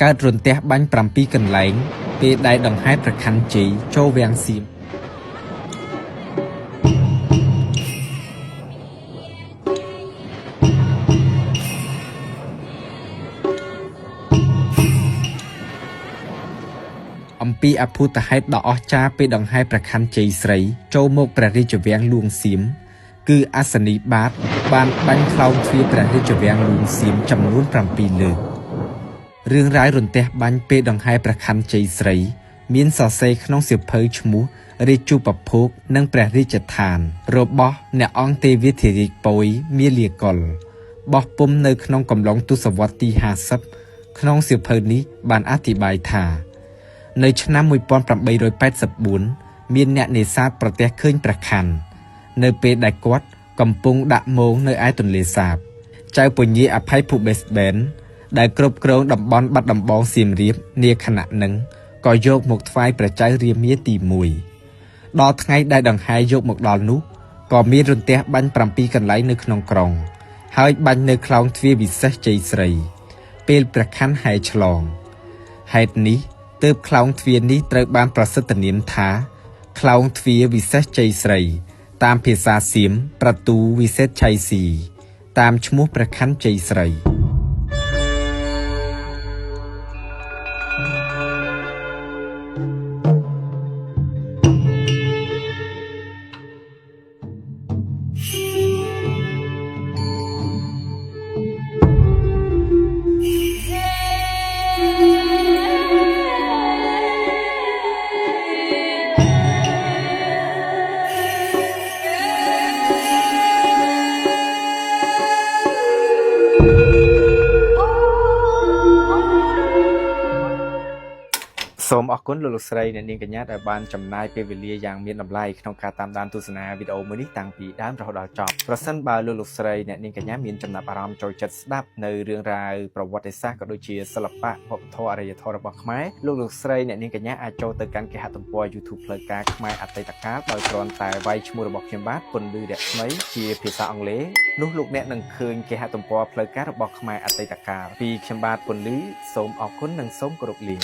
កើតរន្ទះបាញ់7កន្លែងពេលដែលដង្ហែប្រខាន់ជ័យចូលវាំងសៀមអំពីអភូតហេតុដ៏អស្ចារ្យពេលដង្ហែប្រខាន់ជ័យស្រីចូលមកព្រះរាជវាំងលួងសៀមគឺអសនីបាទបានបាញ់ខ្លោងទ្វារព្រះរាជវាំងលួងសៀមចំនួន7លើករឿងរ៉ាវរន្ទះបាញ់ពេលដង្ហែព្រះខ័នជ័យស្រីមានសរសេរក្នុងសៀវភៅឈ្មោះរាជូបភោគនិងព្រះរាជឋានរបស់អ្នកអង្គទេវាធិរាជប៉ូយមាលាកុលបោះពុំនៅក្នុងកំឡុងទសវត្សរ៍ទី50ក្នុងសៀវភៅនេះបានអធិប្បាយថានៅឆ្នាំ1884មានអ្នកនេសាទប្រទះឃើញព្រះខ័ននៅពេលដែលគាត់កំពុងដាក់មងនៅឯទន្លេសាបចៅពញាអភ័យភូបេសបែនដែលគ្រប់គ្រងតំបន់បាត់ដំបងសៀមរាបនាខណៈនឹងក៏យកមកថ្វាយព្រះចៅរាមាទី1ដល់ថ្ងៃដែលដង្ហែយកមកដល់នោះក៏មានរន្ទះបាញ់7កន្លែងនៅក្នុងក្រុងហើយបាញ់នៅខ្លោងទ្វារវិសេសជ័យស្រីពេលព្រះខ័នហែឆ្លងហេតុនេះទើបខ្លោងទ្វារនេះត្រូវបានប្រសិទ្ធនាមថាខ្លោងទ្វារវិសេសជ័យស្រីតាមភាសាសៀមប្រទូវិសេសឆៃស៊ីតាមឈ្មោះព្រះខ័នជ័យស្រីសូមអរគុណលោកស្រីអ្នកនាងកញ្ញាដែលបានចំណាយពេលវេលាយ៉ាងមានតម្លៃក្នុងការតាមដានទស្សនាវីដេអូមួយនេះតាំងពីដើមរហូតដល់ចប់ប្រសិនបើលោកស្រីអ្នកនាងកញ្ញាមានចំណាប់អារម្មណ៍ចូលចិត្តស្ដាប់នៅរឿងរ៉ាវប្រវត្តិសាស្ត្រក៏ដូចជាសិល្បៈវប្បធម៌អរិយធម៌របស់ខ្មែរលោកស្រីអ្នកនាងកញ្ញាអាចចូលទៅកាន់គេហទំព័រ YouTube ផ្លូវការខ្មែរអតីតកាលដោយគ្រាន់តែវាយឈ្មោះរបស់ខ្ញុំបាទពន្លឺរស្មីជាភាសាអង់គ្លេសនោះលោកអ្នកនឹងឃើញគេហទំព័រផ្លូវការរបស់ខ្មែរអតីតកាលពីខ្ញុំបាទពន្លឺសូមអរគុណនិងសូមគោរពលា